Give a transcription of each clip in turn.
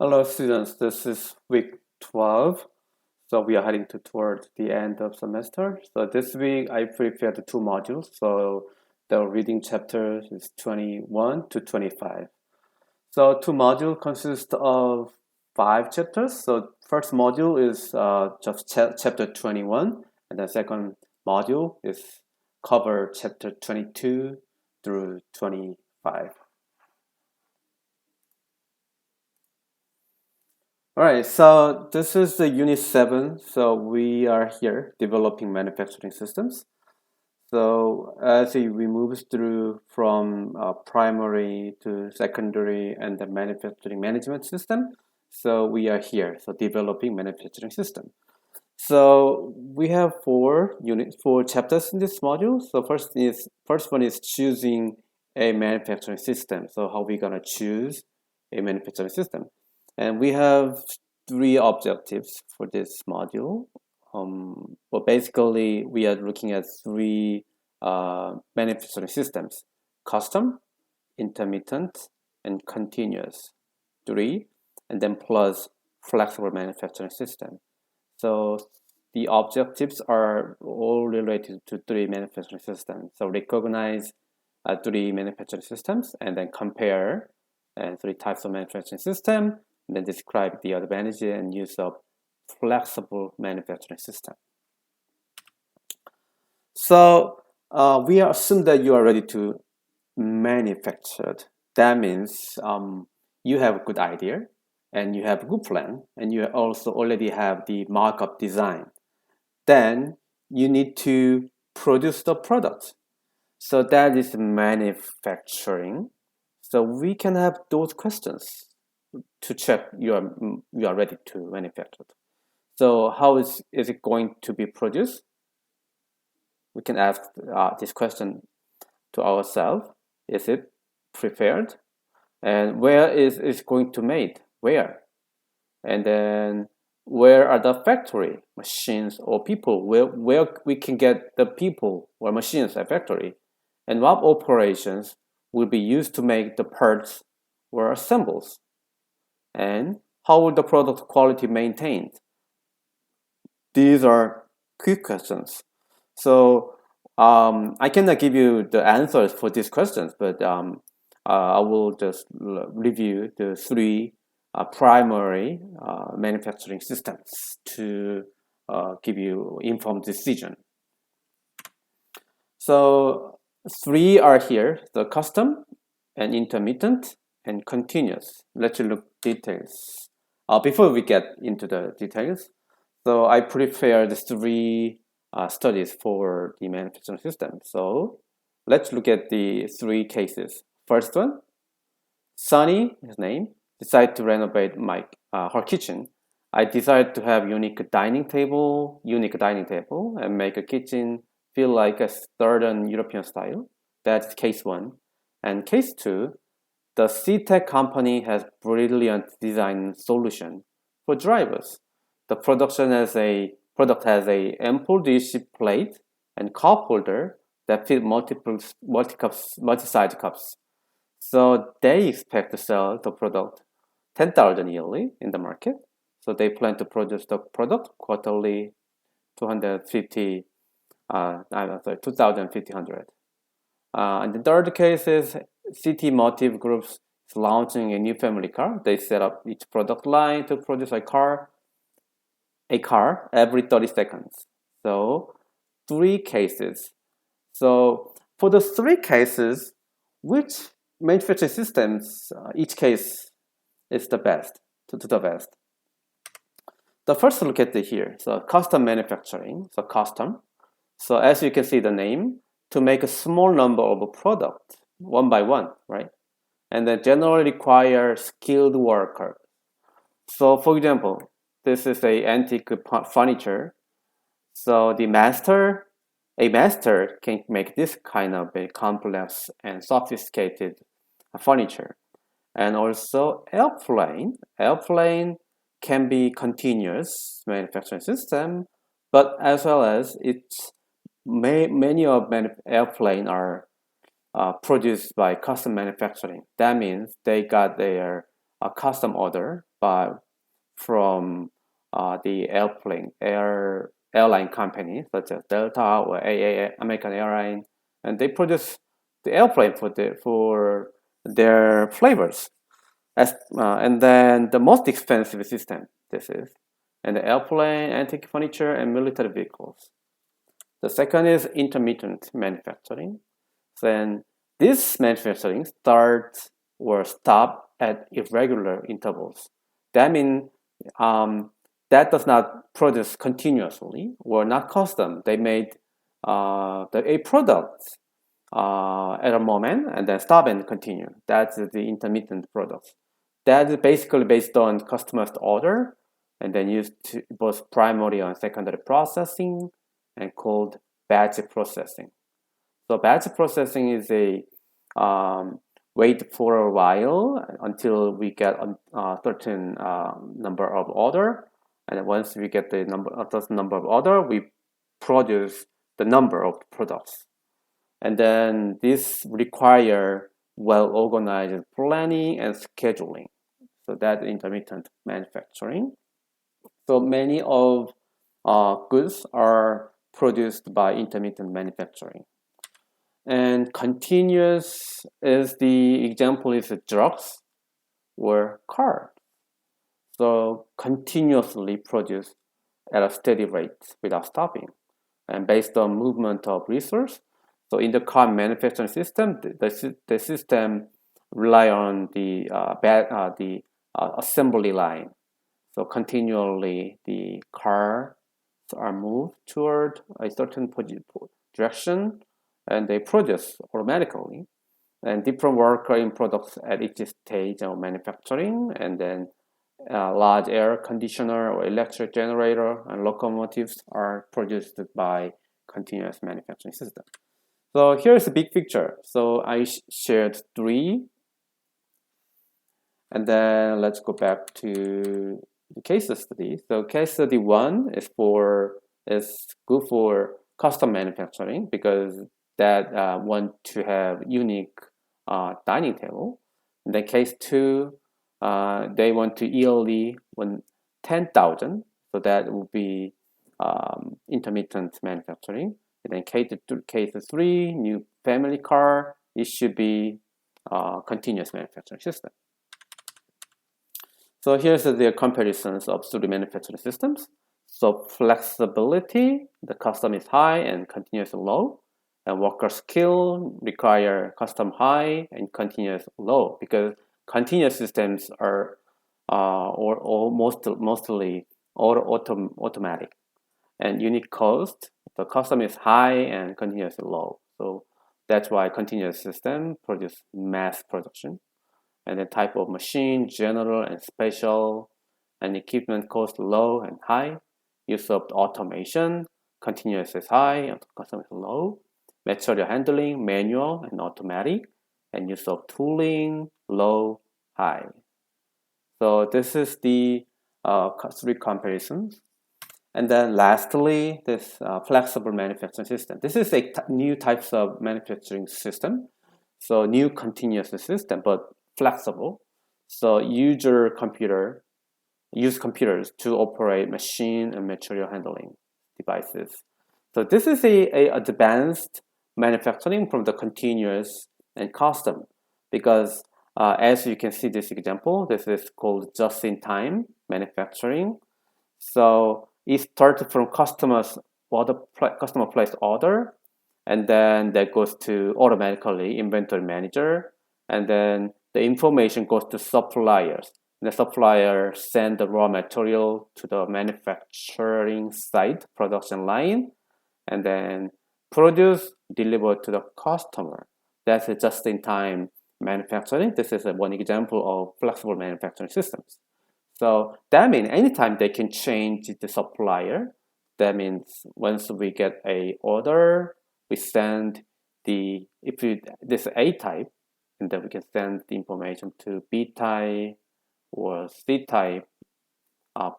Hello, students. This is week 12. So we are heading toward the end of semester. So this week I prepared two modules. So the reading chapter is 21 to 25. So two modules consist of five chapters. So first module is just chapter 21, and the second module is cover chapter 22 through 25. All right, so this is the unit 7. So we are here developing manufacturing systems. So as we move through from primary to secondary and the manufacturing management system, so we are here, so developing manufacturing system. So we have four chapters in this module. So first one is choosing a manufacturing system. So how we gonna choose a manufacturing system, and we have three objectives for this module. But basically, we are looking at three manufacturing systems: custom, intermittent, and continuous. Three, and then plus flexible manufacturing system. So the objectives are all related to three manufacturing systems. So recognize three manufacturing systems and then compare three types of manufacturing system, and then describe the advantage and use of flexible manufacturing system. So we assume that you are ready to manufacture. That means you have a good idea and you have a good plan and you also already have the markup design. Then you need to produce the product. So that is manufacturing. So we can have those questions to check you are ready to manufacture. So how is it going to be produced? We can ask this question to ourselves. Is it prepared? And where is it going to made? Where? And then where are the factory machines or people? Where we can get the people or machines at factory? And what operations will be used to make the parts or assembles? And how will the product quality maintained? These are quick questions. So I cannot give you the answers for these questions, but I will just review the three primary manufacturing systems to give you informed decision. So three are here: the custom and intermittent and continuous. Let's look details. Before we get into the details, so I prepared three studies for the manufacturing system. So let's look at the three cases. First one, Sunny, his name, decided to renovate her kitchen. I decided to have unique dining table, and make a kitchen feel like a southern European style. That's case one. And case two, the C-Tech company has brilliant design solution for drivers. The product has a ample dish plate and cup holder that fit multi-side cups. So they expect to sell the product 10,000 yearly in the market. So they plan to produce the product quarterly 250, I'm sorry, 2,500. And the third case is CT Motive Groups is launching a new family car. They set up each product line to produce a car every 30 seconds. So three cases. So for the three cases, which manufacturing systems each case is the best to the best? The first look at here. So custom manufacturing. So custom. So as you can see the name, to make a small number of a product one by one, right? And then generally require skilled worker. So for example, this is a antique furniture. So a master can make this kind of a complex and sophisticated furniture. And also airplane can be continuous manufacturing system, but as well as many of airplane are produced by custom manufacturing. That means they got their a custom order from the airline companies such as Delta or AA, American Airlines, and they produce the airplane for their flavors. And then the most expensive system this is, and the airplane, antique furniture, and military vehicles. The second is intermittent manufacturing. Then this manufacturing starts or stop at irregular intervals. That means that does not produce continuously or not custom. They made a product at a moment and then stop and continue. That's the intermittent products. That is basically based on customer's order and then used to both primary and secondary processing and called batch processing. So batch processing is a wait for a while until we get a certain number of order, and once we get the number of order, we produce the number of products, and then this require well organized planning and scheduling. So that intermittent manufacturing. So many of goods are produced by intermittent manufacturing. And continuous is the example is drugs or car. So continuously produced at a steady rate without stopping and based on movement of resource. So in the car manufacturing system, the system rely on the assembly line. So continually the cars are moved toward a certain direction and they produce automatically. And different worker in products at each stage of manufacturing, and then large air conditioner or electric generator and locomotives are produced by continuous manufacturing system. So here's the big picture. So I shared three, and then let's go back to the case study. So case study one is good for custom manufacturing because that want to have unique dining table. In the case two, they want to yearly 10,000, so that will be intermittent manufacturing. And then case three, new family car, it should be continuous manufacturing system. So here's the comparisons of three manufacturing systems. So flexibility, the custom is high and continuous low. And worker skill require custom high and continuous low because continuous systems are mostly automatic. And unit cost, the custom is high and continuous low. So that's why continuous system produce mass production. And the type of machine, general and special, and equipment cost low and high. Use of automation, continuous is high and custom is low. Material handling, manual and automatic, and use of tooling, low, high. So this is the three comparisons. And then lastly, this flexible manufacturing system. This is a new types of manufacturing system. So new continuous system, but flexible. So use computers to operate machine and material handling devices. So this is a advanced manufacturing from the continuous and custom because as you can see this example, this is called just-in-time manufacturing. So it starts from customer placed order, and then that goes to automatically inventory manager, and then the information goes to suppliers. The supplier send the raw material to the manufacturing site, production line, and then produce, deliver to the customer. That's a just-in-time manufacturing. This is one example of flexible manufacturing systems. So that means anytime they can change the supplier. That means once we get a order, we send this A type, and then we can send the information to B type or C type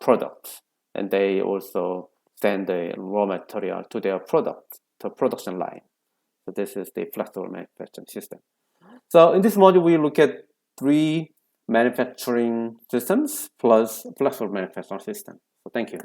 products, and they also send the raw material to their production line. So this is the flexible manufacturing system. So in this module, we look at three manufacturing systems plus flexible manufacturing system. So thank you.